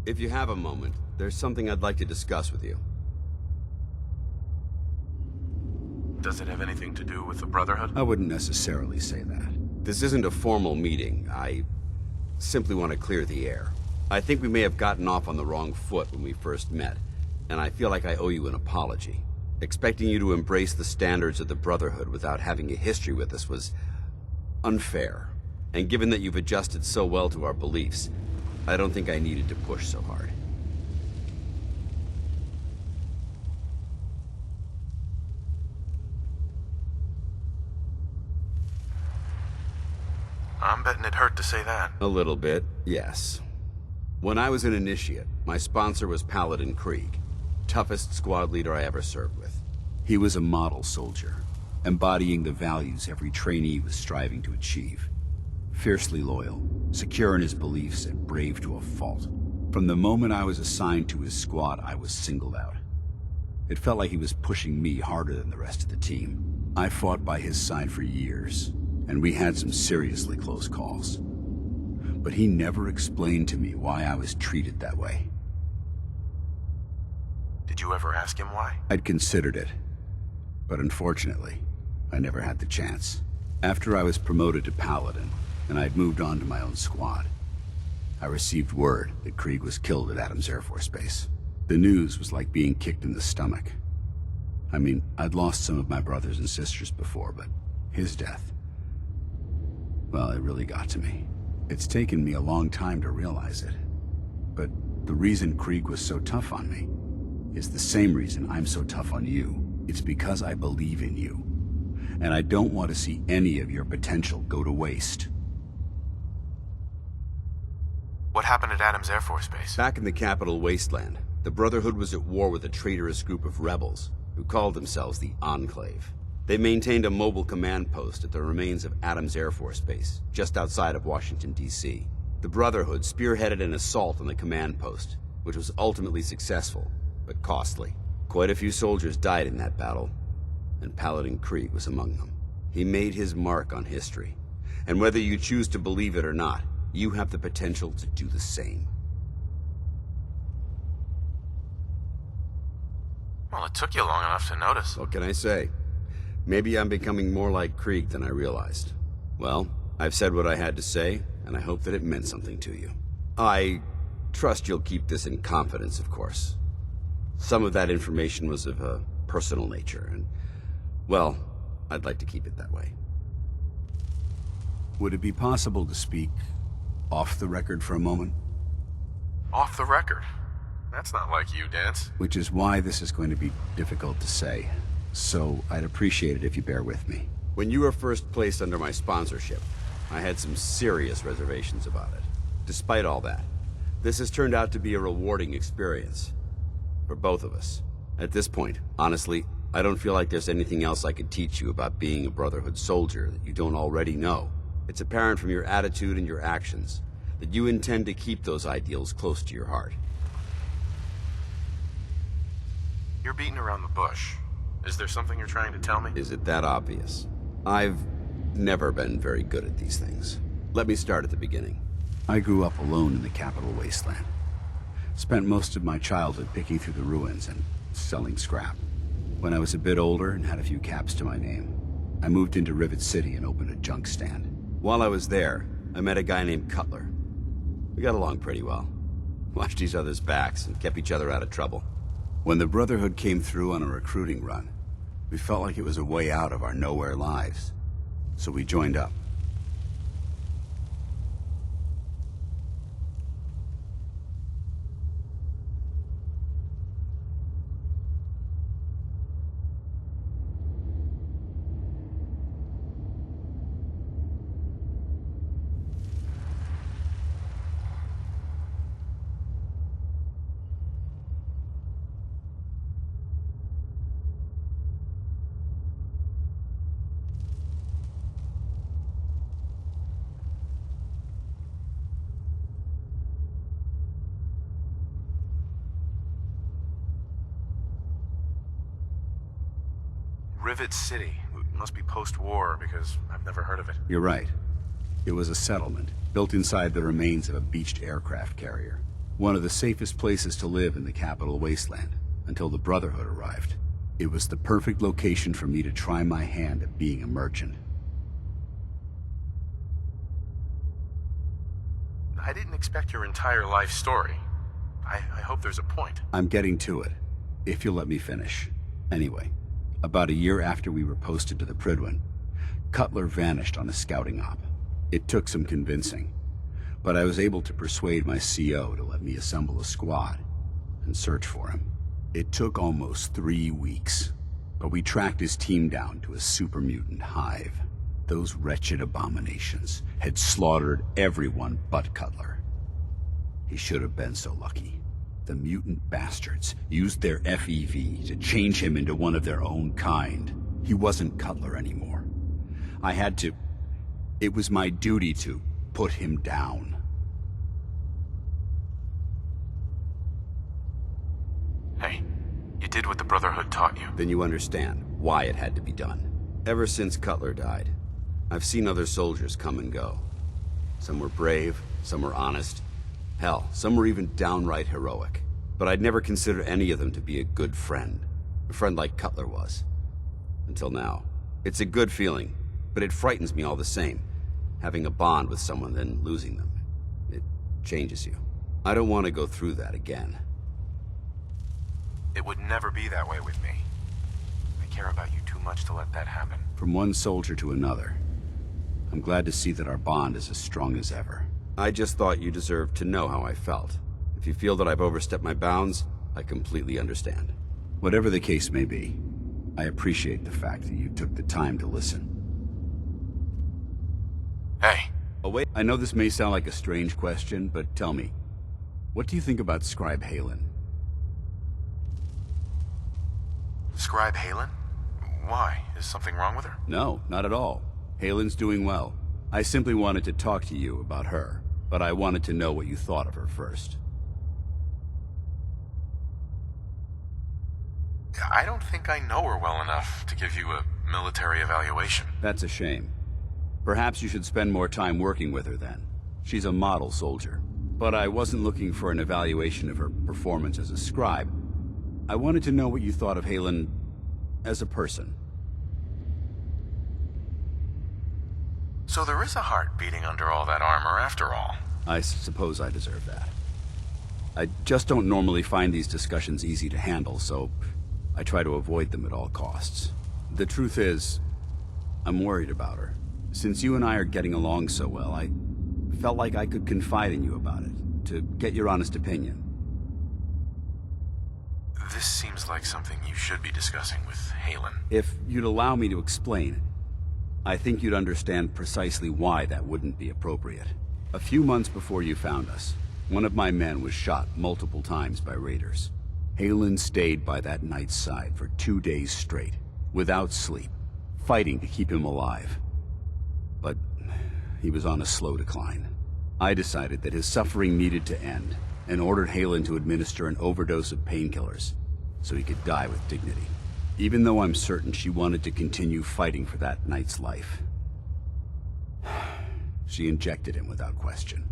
If you have a moment, there's something I'd like to discuss with you. Does it have anything to do with the Brotherhood? I wouldn't necessarily say that. This isn't a formal meeting. I simply want to clear the air. I think we may have gotten off on the wrong foot when we first met, and I feel like I owe you an apology. Expecting you to embrace the standards of the Brotherhood without having a history with us was unfair. And given that you've adjusted so well to our beliefs, I don't think I needed to push so hard. I'm betting it hurt to say that. A little bit, yes. When I was an initiate, my sponsor was Paladin Krieg, toughest squad leader I ever served with. He was a model soldier, embodying the values every trainee was striving to achieve. Fiercely loyal, secure in his beliefs, and brave to a fault. From the moment I was assigned to his squad, I was singled out. It felt like he was pushing me harder than the rest of the team. I fought by his side for years, and we had some seriously close calls. But he never explained to me why I was treated that way. Did you ever ask him why? I'd considered it, but unfortunately, I never had the chance. After I was promoted to Paladin, and I'd moved on to my own squad, I received word that Krieg was killed at Adams Air Force Base. The news was like being kicked in the stomach. I mean, I'd lost some of my brothers and sisters before, but his death, well, it really got to me. It's taken me a long time to realize it, but the reason Krieg was so tough on me is the same reason I'm so tough on you. It's because I believe in you, and I don't want to see any of your potential go to waste. What happened at Adams Air Force Base? Back in the capital wasteland, the Brotherhood was at war with a traitorous group of rebels who called themselves the Enclave. They maintained a mobile command post at the remains of Adams Air Force Base, just outside of Washington, D.C. The Brotherhood spearheaded an assault on the command post, which was ultimately successful, but costly. Quite a few soldiers died in that battle, and Paladin Krieg was among them. He made his mark on history, and whether you choose to believe it or not, you have the potential to do the same. Well, it took you long enough to notice. What can I say? Maybe I'm becoming more like Krieg than I realized. Well, I've said what I had to say, and I hope that it meant something to you. I trust you'll keep this in confidence, of course. Some of that information was of a personal nature, and, well, I'd like to keep it that way. Would it be possible to speak off the record for a moment? Off the record? That's not like you, Dance. Which is why this is going to be difficult to say. So I'd appreciate it if you bear with me. When you were first placed under my sponsorship, I had some serious reservations about it. Despite all that, this has turned out to be a rewarding experience. For both of us. At this point, honestly, I don't feel like there's anything else I could teach you about being a Brotherhood soldier that you don't already know. It's apparent from your attitude and your actions that you intend to keep those ideals close to your heart. You're beating around the bush. Is there something you're trying to tell me? Is it that obvious? I've never been very good at these things. Let me start at the beginning. I grew up alone in the capital wasteland. Spent most of my childhood picking through the ruins and selling scrap. When I was a bit older and had a few caps to my name, I moved into Rivet City and opened a junk stand. While I was there, I met a guy named Cutler. We got along pretty well. Watched each other's backs and kept each other out of trouble. When the Brotherhood came through on a recruiting run, we felt like it was a way out of our nowhere lives. So we joined up. Rivet City. It must be post-war, because I've never heard of it. You're right. It was a settlement, built inside the remains of a beached aircraft carrier. One of the safest places to live in the capital wasteland, until the Brotherhood arrived. It was the perfect location for me to try my hand at being a merchant. I didn't expect your entire life story. I hope there's a point. I'm getting to it, if you'll let me finish. Anyway, about a year after we were posted to the Prydwen, Cutler vanished on a scouting op. It took some convincing, but I was able to persuade my CO to let me assemble a squad and search for him. It took almost 3 weeks, but we tracked his team down to a super mutant hive. Those wretched abominations had slaughtered everyone but Cutler. He should have been so lucky. The mutant bastards used their FEV to change him into one of their own kind. He wasn't Cutler anymore. I had to... It was my duty to put him down. Hey, you did what the Brotherhood taught you. Then you understand why it had to be done. Ever since Cutler died, I've seen other soldiers come and go. Some were brave, some were honest. Hell, some were even downright heroic. But I'd never considered any of them to be a good friend. A friend like Cutler was. Until now. It's a good feeling, but it frightens me all the same. Having a bond with someone, then losing them. It changes you. I don't want to go through that again. It would never be that way with me. I care about you too much to let that happen. From one soldier to another. I'm glad to see that our bond is as strong as ever. I just thought you deserved to know how I felt. If you feel that I've overstepped my bounds, I completely understand. Whatever the case may be, I appreciate the fact that you took the time to listen. Hey. Oh wait, I know this may sound like a strange question, but tell me, what do you think about Scribe Halen? Scribe Halen? Why? Is something wrong with her? No, not at all. Halen's doing well. I simply wanted to talk to you about her, but I wanted to know what you thought of her first. I don't think I know her well enough to give you a military evaluation. That's a shame. Perhaps you should spend more time working with her then. She's a model soldier. But I wasn't looking for an evaluation of her performance as a scribe. I wanted to know what you thought of Halen as a person. So there is a heart beating under all that armor after all. I suppose I deserve that. I just don't normally find these discussions easy to handle, so I try to avoid them at all costs. The truth is, I'm worried about her. Since you and I are getting along so well, I felt like I could confide in you about it, to get your honest opinion. This seems like something you should be discussing with Halen. If you'd allow me to explain, I think you'd understand precisely why that wouldn't be appropriate. A few months before you found us, one of my men was shot multiple times by raiders. Halen stayed by that knight's side for 2 days straight, without sleep, fighting to keep him alive. But he was on a slow decline. I decided that his suffering needed to end, and ordered Halen to administer an overdose of painkillers, so he could die with dignity. Even though I'm certain she wanted to continue fighting for that knight's life. She injected him without question.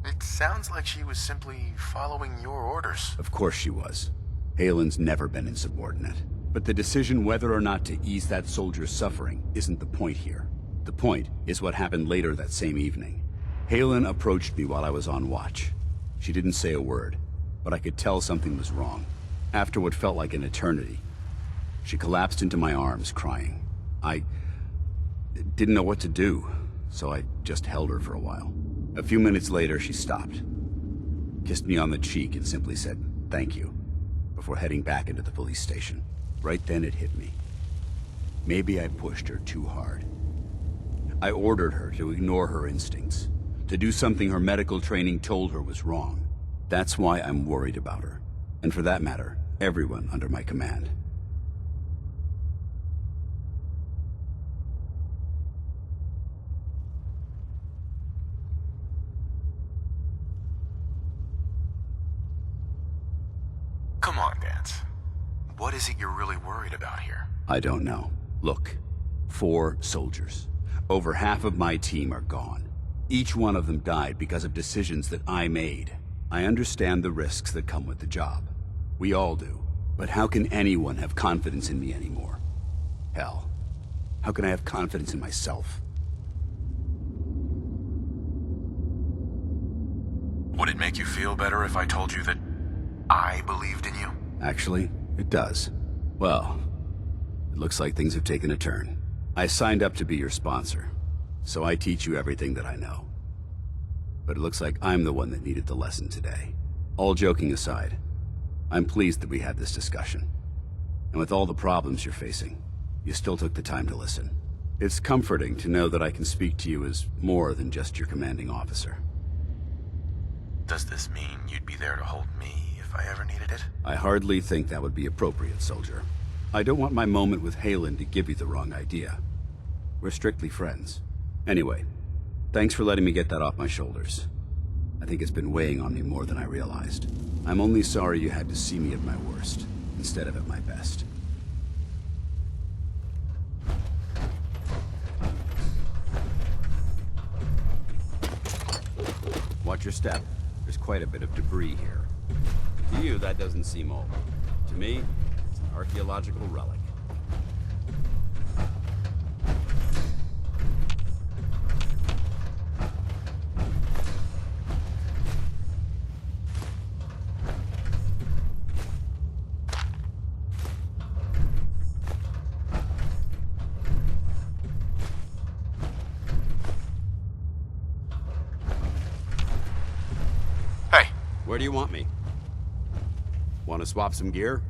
It sounds like she was simply following your orders. Of course she was. Halen's never been insubordinate. But the decision whether or not to ease that soldier's suffering isn't the point here. The point is what happened later that same evening. Halen approached me while I was on watch. She didn't say a word, but I could tell something was wrong. After what felt like an eternity, she collapsed into my arms, crying. I didn't know what to do, so I just held her for a while. A few minutes later, she stopped, kissed me on the cheek, and simply said, "Thank you," before heading back into the police station. Right then it hit me. Maybe I pushed her too hard. I ordered her to ignore her instincts, to do something her medical training told her was wrong. That's why I'm worried about her, and for that matter, everyone under my command. Come on, Dance. What is it you're really worried about here? I don't know. Look, 4 soldiers. Over half of my team are gone. Each one of them died because of decisions that I made. I understand the risks that come with the job. We all do. But how can anyone have confidence in me anymore? Hell, how can I have confidence in myself? Would it make you feel better if I told you that I believed in you? Actually, it does. Well, it looks like things have taken a turn. I signed up to be your sponsor, so I teach you everything that I know. But it looks like I'm the one that needed the lesson today. All joking aside, I'm pleased that we had this discussion. And with all the problems you're facing, you still took the time to listen. It's comforting to know that I can speak to you as more than just your commanding officer. Does this mean you'd be there to hold me if I ever needed it? I hardly think that would be appropriate, soldier. I don't want my moment with Halen to give you the wrong idea. We're strictly friends. Anyway, thanks for letting me get that off my shoulders. I think it's been weighing on me more than I realized. I'm only sorry you had to see me at my worst, instead of at my best. Watch your step. There's quite a bit of debris here. To you, that doesn't seem old. To me, it's an archaeological relic. Hey, Where do you want me? Want to swap some gear?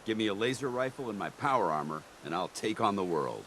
Give me a laser rifle and my power armor, and I'll take on the world.